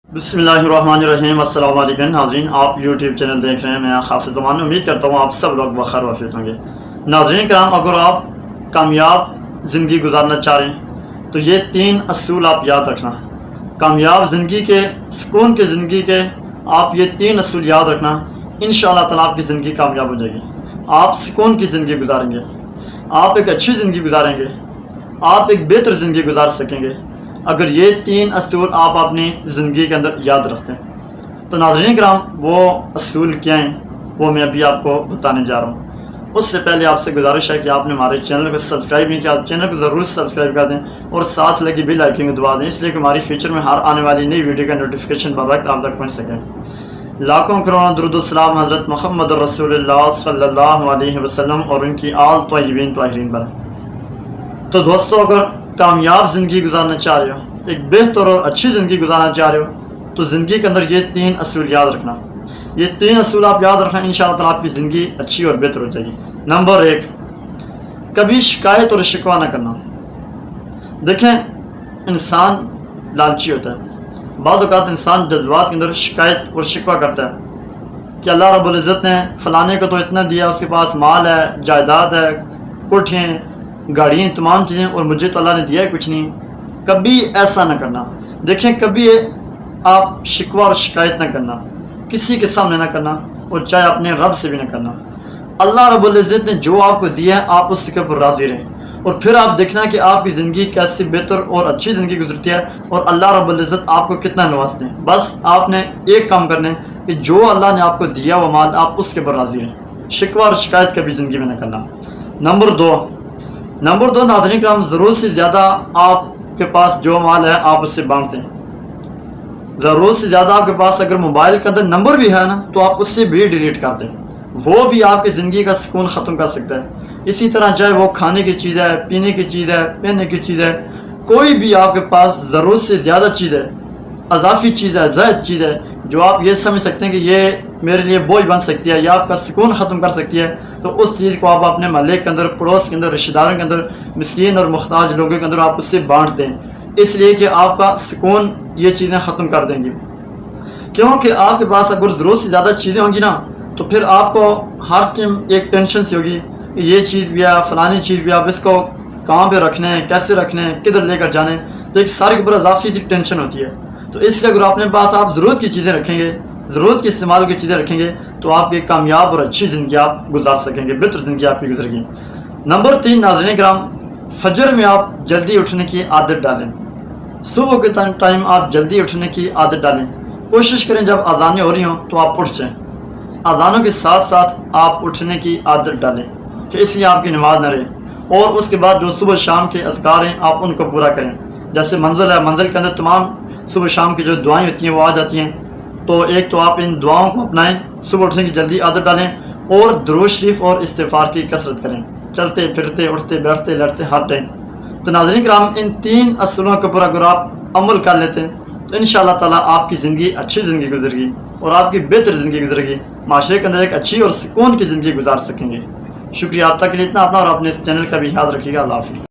बिस्मिल्लाहिर्रहमानिर्रहीम। अस्सलाम वालेकुम नाज़रीन, आप यूट्यूब चैनल देख रहे हैं। मैं हाफिज़ ज़मान उम्मीद करता हूँ आप सब लोग बखैर वाफियत होंगे। नाज़रीन कराम, अगर आप कामयाब ज़िंदगी गुजारना चाह रहे हैं तो ये 3 असूल आप याद रखना। कामयाब ज़िंदगी के, सुकून की ज़िंदगी के आप ये 3 असूल याद रखना। इंशाअल्लाह ताला आपकी ज़िंदगी कामयाब हो जाएगी। आप सुकून की ज़िंदगी गुजारेंगे, आप एक अच्छी ज़िंदगी गुजारेंगे, आप एक बेहतर ज़िंदगी गुजार सकेंगे अगर ये 3 असूल आप अपनी ज़िंदगी के अंदर याद रखते हैं। तो नाज़रीन कराम, वो असूल क्या हैं वो मैं अभी आपको बताने जा रहा हूँ। उससे पहले आपसे गुजारिश है कि आपने हमारे चैनल को सब्सक्राइब नहीं किया, चैनल को ज़रूर सब्सक्राइब कर दें और साथ लगी बेल आइकन को दबा दें, इसलिए कि हमारी फ्यूचर में हर आने वाली नई वीडियो का नोटिफिकेशन बर वक्त आप तक पहुँच सके। लाखों करोड़ों दुरूद सलाम हज़रत मोहम्मद रसूलुल्लाह सल्लल्लाहु अलैहि वसल्लम और उनकी आल तय्यबीन ताहिरीन पर। तो दोस्तों, अगर कामयाब ज़िंदगी गुजारना चाह रहे हो, एक बेहतर और अच्छी ज़िंदगी गुजारना चाह रहे हो, तो ज़िंदगी के अंदर ये 3 असूल याद रखना। ये 3 असूल आप याद रखना, इंशाअल्लाह ताला आपकी ज़िंदगी अच्छी और बेहतर हो जाएगी। नंबर 1, कभी शिकायत और शिकवा ना करना। देखें, इंसान लालची होता है। बाज़ औक़ात इंसान जज्बात के अंदर शिकायत और शिकवा करता है कि अल्लाह रब्बुल इज़्ज़त ने फ़लाने को तो इतना दिया, उसके पास माल है, जायदाद है, कोठियाँ, गाड़ियाँ, तमाम चीज़ें, और मुझे तो अल्लाह ने दिया है कुछ नहीं। कभी ऐसा ना करना। देखें, कभी आप शिकवा और शिकायत ना करना, किसी के सामने ना करना, और चाहे अपने रब से भी ना करना। अल्लाह रब्बुल इज़्ज़त ने जो आपको दिया है आप उसके ऊपर राज़ी रहें, और फिर आप देखना कि आपकी ज़िंदगी कैसी बेहतर और अच्छी ज़िंदगी गुजरती है और अल्लाह रब्बुल इज़्ज़त आपको कितना नवाजते हैं। बस आपने एक काम करना है कि जो अल्लाह ने आपको दिया वो माल, आप उसके ऊपर राज़ी रहें। शिकवा और शिकायत कभी ज़िंदगी में ना करना। नंबर दो नाज़रीन कराम, ज़रूरत से ज़्यादा आपके पास जो माल है आप उससे बांट दें। ज़रूरत से ज़्यादा आपके पास अगर मोबाइल के अंदर नंबर भी है ना, तो आप उससे भी डिलीट कर दें। वो भी आपकी ज़िंदगी का सुकून ख़त्म कर सकता है। इसी तरह चाहे वो खाने की चीज़ है, पीने की चीज़ है, पहनने की चीज़ है, कोई भी आपके पास ज़रूरत से ज़्यादा चीज़ है, अज़ाफ़ी चीज़ है, ज़ायद चीज़ है, जो आप ये समझ सकते हैं कि ये मेरे लिए बोझ बन सकती है या आपका सुकून ख़त्म कर सकती है, तो उस चीज़ को आप अपने महल्ले के अंदर, पड़ोस के अंदर, रिश्तेदारों के अंदर, मिस्कीन और मुख्ताज लोगों के अंदर आप उससे बांट दें, इसलिए कि आपका सुकून ये चीज़ें ख़त्म कर देंगी। क्योंकि आपके पास अगर ज़रूरत से ज़्यादा चीज़ें होंगी ना, तो फिर आपको हर टाइम एक टेंशन सी होगी कि ये चीज़ भी है, फ़लानी चीज़ भी है, आप इसको कहाँ पे रखने हैं, कैसे रखने हैं, किधर लेकर जाने, तो एक सारी के ऊपर इजाफी सी टेंशन होती है। तो इसलिए अगर अपने पास आप ज़रूरत की चीज़ें रखेंगे, ज़रूरत के इस्तेमाल की चीज़ें रखेंगे, तो आप एक कामयाब और अच्छी ज़िंदगी आप गुजार सकेंगे, बेहतर ज़िंदगी आपकी गुजरेगी। नंबर 3 नाज़रीन कराम, फजर में आप जल्दी उठने की आदत डालें। सुबह के टाइम आप जल्दी उठने की आदत डालें। कोशिश करें जब अज़ानें हो रही हों तो आप उठ जाएँ। अज़ानों के साथ साथ आप उठने की आदत डालें कि इसलिए आपकी नमाज न रहे। और उसके बाद जो सुबह शाम के अज़कार हैं आप उनको पूरा करें। जैसे मंजिल है, मंजिल के अंदर तमाम सुबह शाम की जो दुआएँ होती हैं वो आ जाती हैं। तो एक तो आप इन दुआओं को अपनाएं, सुबह उठने की जल्दी आदत डालें और दुरूद शरीफ और इस्तिग़फ़ार की कसरत करें, चलते फिरते, उठते बैठते, लड़ते हर टाइम। तो नाज़रीन कराम, इन 3 असूलों के ऊपर अगर आप अमल कर लेते हैं तो इंशाअल्लाह ताला आपकी ज़िंदगी अच्छी ज़िंदगी गुजरेगी और आपकी बेहतर ज़िंदगी गुजरेगी। माशरे के अंदर एक अच्छी और सुकून की ज़िंदगी गुजार सकेंगे। शुक्रिया आप तक के लिए इतना अपना, और अपने इस चैनल का भी याद रखिएगा। अल्लाह हाफ़िज़।